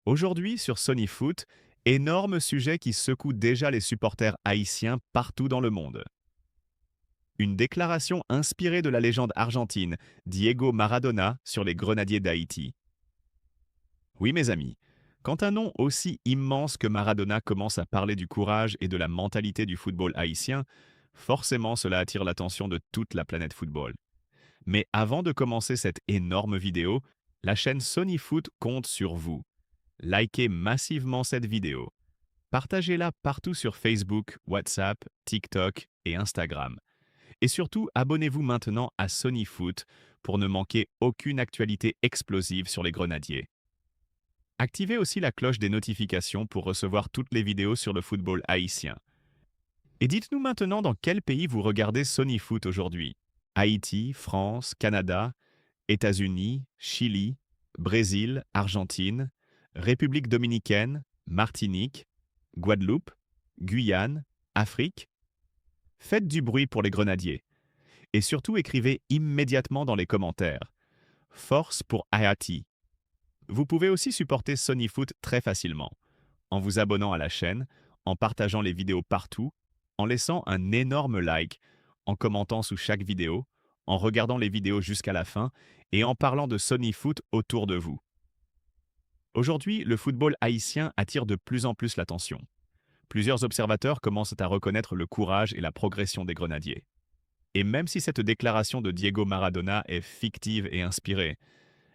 Aujourd'hui, sur Sony Foot, énorme sujet qui secoue déjà les supporters haïtiens partout dans le monde. Une déclaration inspirée de la légende argentine Diego Maradona sur les grenadiers d'Haïti. Oui, mes amis, quand un nom aussi immense que Maradona commence à parler du courage et de la mentalité du football haïtien, forcément cela attire l'attention de toute la planète football. Mais avant de commencer cette énorme vidéo, la chaîne Sony Foot compte sur vous. Likez massivement cette vidéo. Partagez-la partout sur Facebook, WhatsApp, TikTok et Instagram. Et surtout, abonnez-vous maintenant à Sony Foot pour ne manquer aucune actualité explosive sur les grenadiers. Activez aussi la cloche des notifications pour recevoir toutes les vidéos sur le football haïtien. Et dites-nous maintenant dans quel pays vous regardez Sony Foot aujourd'hui. Haïti, France, Canada, États-Unis, Chili, Brésil, Argentine, République dominicaine, Martinique, Guadeloupe, Guyane, Afrique. Faites du bruit pour les grenadiers. Et surtout écrivez immédiatement dans les commentaires. Force pour Haïti. Vous pouvez aussi supporter Sony Foot très facilement, en vous abonnant à la chaîne, en partageant les vidéos partout, en laissant un énorme like, en commentant sous chaque vidéo, en regardant les vidéos jusqu'à la fin et en parlant de Sony Foot autour de vous. Aujourd'hui, le football haïtien attire de plus en plus l'attention. Plusieurs observateurs commencent à reconnaître le courage et la progression des grenadiers. Et même si cette déclaration de Diego Maradona est fictive et inspirée,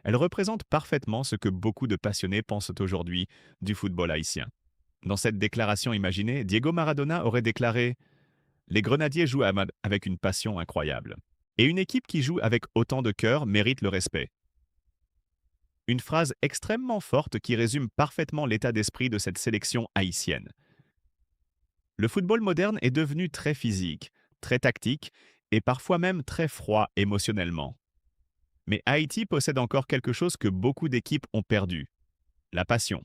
elle représente parfaitement ce que beaucoup de passionnés pensent aujourd'hui du football haïtien. Dans cette déclaration imaginée, Diego Maradona aurait déclaré « Les grenadiers jouent avec une passion incroyable. Et une équipe qui joue avec autant de cœur mérite le respect. » Une phrase extrêmement forte qui résume parfaitement l'état d'esprit de cette sélection haïtienne. Le football moderne est devenu très physique, très tactique et parfois même très froid émotionnellement. Mais Haïti possède encore quelque chose que beaucoup d'équipes ont perdu, la passion.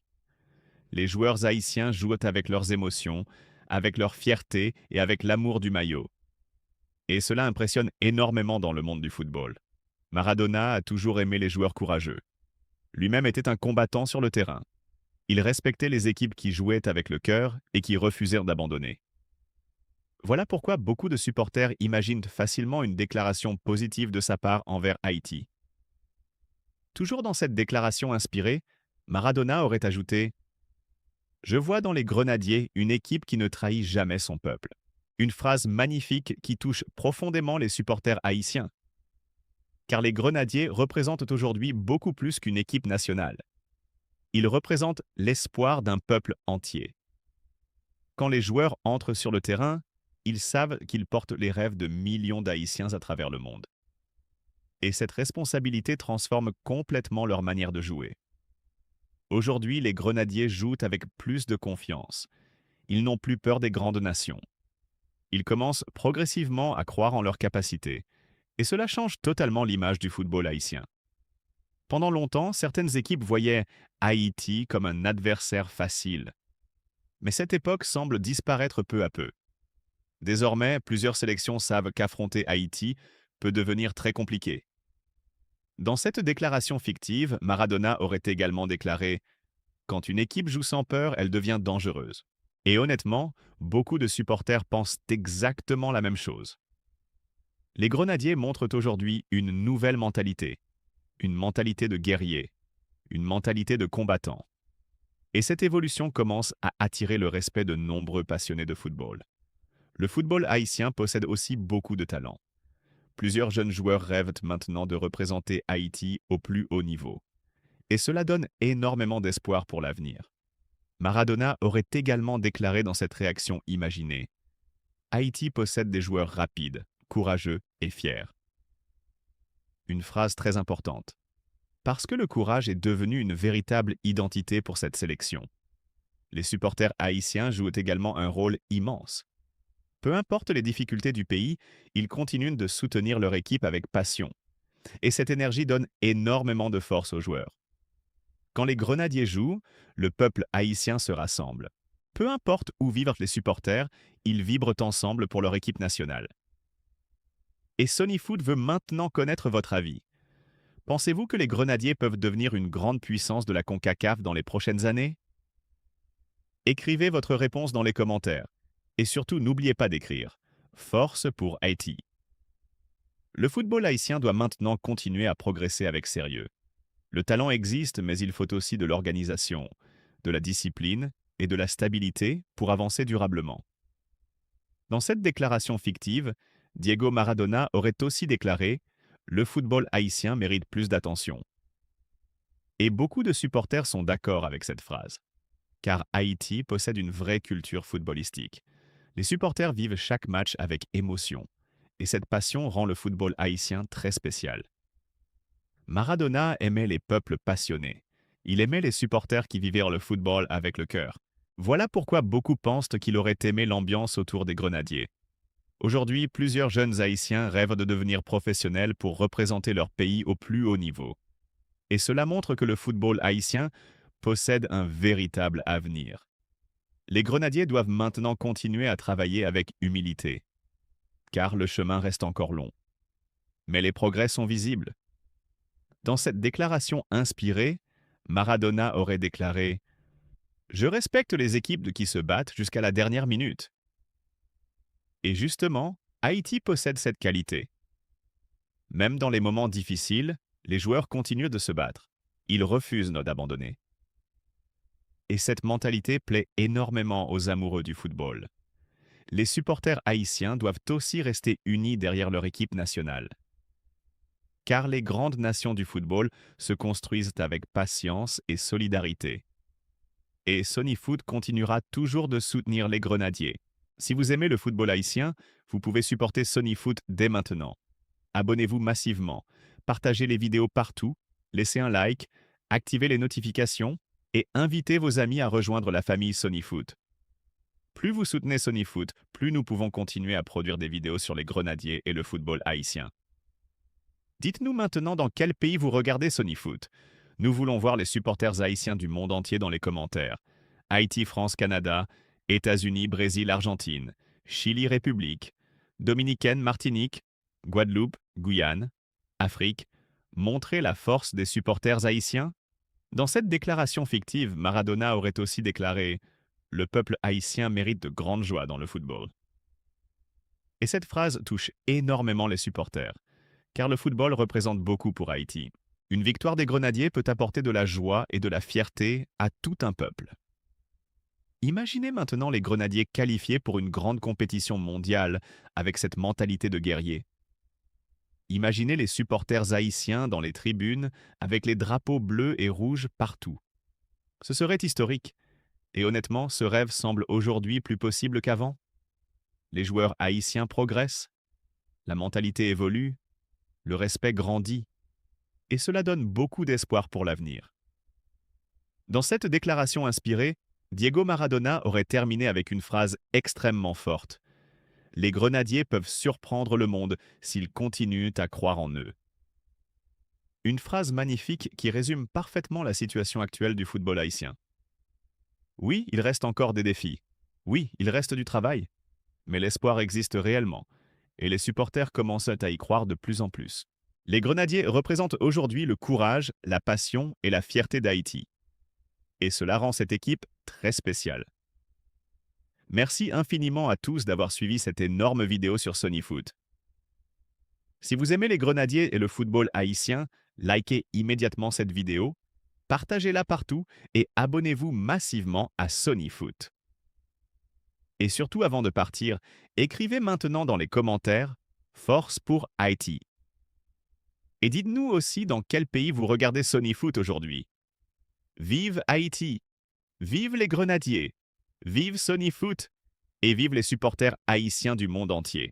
Les joueurs haïtiens jouent avec leurs émotions, avec leur fierté et avec l'amour du maillot. Et cela impressionne énormément dans le monde du football. Maradona a toujours aimé les joueurs courageux. Lui-même était un combattant sur le terrain. Il respectait les équipes qui jouaient avec le cœur et qui refusèrent d'abandonner. Voilà pourquoi beaucoup de supporters imaginent facilement une déclaration positive de sa part envers Haïti. Toujours dans cette déclaration inspirée, Maradona aurait ajouté « Je vois dans les grenadiers une équipe qui ne trahit jamais son peuple. » Une phrase magnifique qui touche profondément les supporters haïtiens. Car les grenadiers représentent aujourd'hui beaucoup plus qu'une équipe nationale. Ils représentent l'espoir d'un peuple entier. Quand les joueurs entrent sur le terrain, ils savent qu'ils portent les rêves de millions d'Haïtiens à travers le monde. Et cette responsabilité transforme complètement leur manière de jouer. Aujourd'hui, les grenadiers jouent avec plus de confiance. Ils n'ont plus peur des grandes nations. Ils commencent progressivement à croire en leurs capacités. Et cela change totalement l'image du football haïtien. Pendant longtemps, certaines équipes voyaient Haïti comme un adversaire facile. Mais cette époque semble disparaître peu à peu. Désormais, plusieurs sélections savent qu'affronter Haïti peut devenir très compliqué. Dans cette déclaration fictive, Maradona aurait également déclaré « Quand une équipe joue sans peur, elle devient dangereuse. » Et honnêtement, beaucoup de supporters pensent exactement la même chose. Les grenadiers montrent aujourd'hui une nouvelle mentalité, une mentalité de guerrier, une mentalité de combattant. Et cette évolution commence à attirer le respect de nombreux passionnés de football. Le football haïtien possède aussi beaucoup de talent. Plusieurs jeunes joueurs rêvent maintenant de représenter Haïti au plus haut niveau. Et cela donne énormément d'espoir pour l'avenir. Maradona aurait également déclaré dans cette réaction imaginée « Haïti possède des joueurs rapides, courageux et fiers. » Une phrase très importante. Parce que le courage est devenu une véritable identité pour cette sélection. Les supporters haïtiens jouent également un rôle immense. Peu importe les difficultés du pays, ils continuent de soutenir leur équipe avec passion. Et cette énergie donne énormément de force aux joueurs. Quand les grenadiers jouent, le peuple haïtien se rassemble. Peu importe où vivent les supporters, ils vibrent ensemble pour leur équipe nationale. Et Sony Foot veut maintenant connaître votre avis. Pensez-vous que les Grenadiers peuvent devenir une grande puissance de la CONCACAF dans les prochaines années? Écrivez votre réponse dans les commentaires. Et surtout, n'oubliez pas d'écrire Force pour Haïti. Le football haïtien doit maintenant continuer à progresser avec sérieux. Le talent existe, mais il faut aussi de l'organisation, de la discipline et de la stabilité pour avancer durablement. Dans cette déclaration fictive, Diego Maradona aurait aussi déclaré « Le football haïtien mérite plus d'attention ». Et beaucoup de supporters sont d'accord avec cette phrase, car Haïti possède une vraie culture footballistique. Les supporters vivent chaque match avec émotion, et cette passion rend le football haïtien très spécial. Maradona aimait les peuples passionnés. Il aimait les supporters qui vivaient le football avec le cœur. Voilà pourquoi beaucoup pensent qu'il aurait aimé l'ambiance autour des Grenadiers. Aujourd'hui, plusieurs jeunes Haïtiens rêvent de devenir professionnels pour représenter leur pays au plus haut niveau. Et cela montre que le football haïtien possède un véritable avenir. Les Grenadiers doivent maintenant continuer à travailler avec humilité, car le chemin reste encore long. Mais les progrès sont visibles. Dans cette déclaration inspirée, Maradona aurait déclaré « Je respecte les équipes qui se battent jusqu'à la dernière minute ». Et justement, Haïti possède cette qualité. Même dans les moments difficiles, les joueurs continuent de se battre. Ils refusent d'abandonner. Et cette mentalité plaît énormément aux amoureux du football. Les supporters haïtiens doivent aussi rester unis derrière leur équipe nationale. Car les grandes nations du football se construisent avec patience et solidarité. Et Sonyfoot continuera toujours de soutenir les Grenadiers. Si vous aimez le football haïtien, vous pouvez supporter Sonyfoot dès maintenant. Abonnez-vous massivement, partagez les vidéos partout, laissez un like, activez les notifications et invitez vos amis à rejoindre la famille Sonyfoot. Plus vous soutenez Sonyfoot, plus nous pouvons continuer à produire des vidéos sur les Grenadiers et le football haïtien. Dites-nous maintenant dans quel pays vous regardez Sonyfoot. Nous voulons voir les supporters haïtiens du monde entier dans les commentaires. Haïti, France, Canada, États-Unis, Brésil, Argentine, Chili, République, Dominicaine, Martinique, Guadeloupe, Guyane, Afrique. Montrez la force des supporters haïtiens. Dans cette déclaration fictive, Maradona aurait aussi déclaré « Le peuple haïtien mérite de grandes joies dans le football ». Et cette phrase touche énormément les supporters, car le football représente beaucoup pour Haïti. Une victoire des Grenadiers peut apporter de la joie et de la fierté à tout un peuple. Imaginez maintenant les Grenadiers qualifiés pour une grande compétition mondiale avec cette mentalité de guerrier. Imaginez les supporters haïtiens dans les tribunes avec les drapeaux bleus et rouges partout. Ce serait historique. Et honnêtement, ce rêve semble aujourd'hui plus possible qu'avant. Les joueurs haïtiens progressent, la mentalité évolue, le respect grandit, et cela donne beaucoup d'espoir pour l'avenir. Dans cette déclaration inspirée, Diego Maradona aurait terminé avec une phrase extrêmement forte. Les Grenadiers peuvent surprendre le monde s'ils continuent à croire en eux. Une phrase magnifique qui résume parfaitement la situation actuelle du football haïtien. Oui, il reste encore des défis. Oui, il reste du travail. Mais l'espoir existe réellement, et les supporters commencent à y croire de plus en plus. Les Grenadiers représentent aujourd'hui le courage, la passion et la fierté d'Haïti. Et cela rend cette équipe très spéciale. Merci infiniment à tous d'avoir suivi cette énorme vidéo sur Sonyfoot. Si vous aimez les Grenadiers et le football haïtien, likez immédiatement cette vidéo, partagez-la partout et abonnez-vous massivement à Sonyfoot. Et surtout, avant de partir, écrivez maintenant dans les commentaires « Force pour Haïti ». Et dites-nous aussi dans quel pays vous regardez Sonyfoot aujourd'hui. Vive Haïti! Vive les Grenadiers! Vive Sonyfoot! Et vive les supporters haïtiens du monde entier!